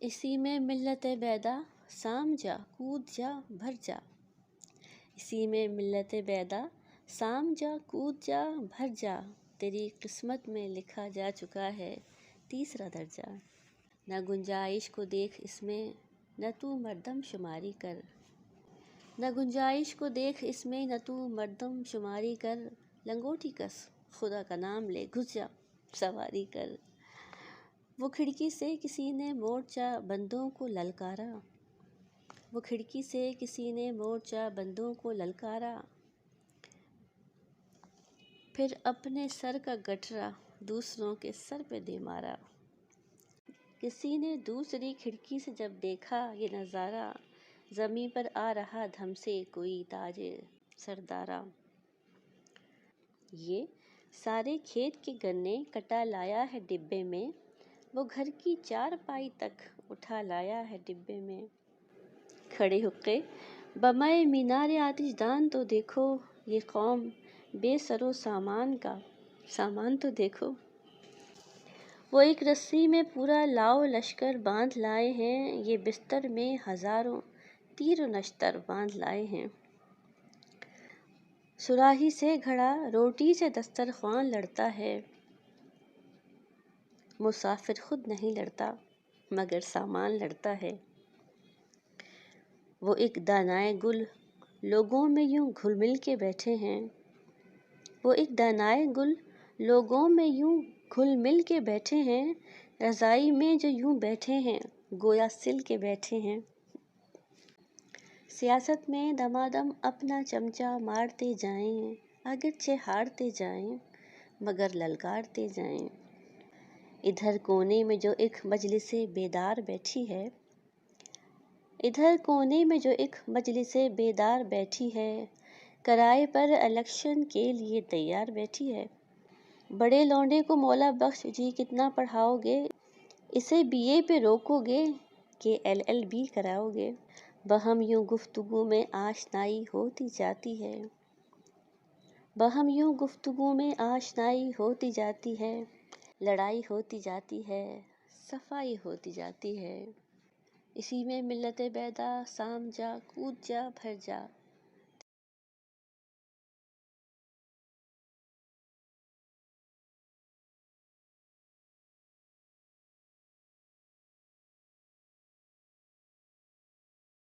اسی میں ملت بیدا سام جا کود جا بھر جا، اسی میں ملت بیدا سام جا کود جا بھر جا، تیری قسمت میں لکھا جا چکا ہے تیسرا درجہ۔ نہ گنجائش کو دیکھ اس میں نہ تو مردم شماری کر، نہ گنجائش کو دیکھ اس میں نہ تو مردم شماری کر، لنگوٹی کس خدا کا نام لے گھس جا سواری کر۔ وہ کھڑکی سے کسی نے مورچہ بندوں کو للکارا، وہ کھڑکی سے کسی نے مورچہ بندوں کو للکارا، پھر اپنے سر کا گٹھرا دوسروں کے سر پہ دے مارا۔ کسی نے دوسری کھڑکی سے جب دیکھا یہ نظارہ، زمیں پر آ رہا دھم سے کوئی تاج سردارا۔ یہ سارے کھیت کے گنے کٹا لایا ہے ڈبے میں، وہ گھر کی چارپائی تک اٹھا لایا ہے ڈبے میں۔ کھڑے حقے بمائے مینار آتش دان تو دیکھو، یہ قوم بے سر و سامان کا سامان تو دیکھو۔ وہ ایک رسی میں پورا لاؤ لشکر باندھ لائے ہیں، یہ بستر میں ہزاروں تیر و نشتر باندھ لائے ہیں۔ صراحی سے گھڑا روٹی سے دسترخوان لڑتا ہے، مسافر خود نہیں لڑتا مگر سامان لڑتا ہے۔ وہ ایک دانائے گل لوگوں میں یوں گھل مل کے بیٹھے ہیں، وہ ایک دانائے گل لوگوں میں یوں گھل مل کے بیٹھے ہیں، رضائی میں جو یوں بیٹھے ہیں گویا سل کے بیٹھے ہیں۔ سیاست میں دمادم اپنا چمچہ مارتے جائیں، اگرچہ ہارتے جائیں مگر للکارتے جائیں۔ ادھر کونے میں جو ایک مجلس بیدار بیٹھی ہے، ادھر کونے میں جو ایک مجلس بیدار بیٹھی ہے، کرائے پر الیکشن کے لیے تیار بیٹھی ہے۔ بڑے لونڈے کو مولا بخش جی کتنا پڑھاؤ گے، اسے بی اے پہ روکو گے کہ LLB کراؤ گے۔ بہم یوں گفتگو میں آشنائی ہوتی جاتی ہے، بہم یوں گفتگو میں آشنائی ہوتی جاتی ہے، لڑائی ہوتی جاتی ہے صفائی ہوتی جاتی ہے۔ اسی میں ملت بیدا سام جا کود جا بھر جا۔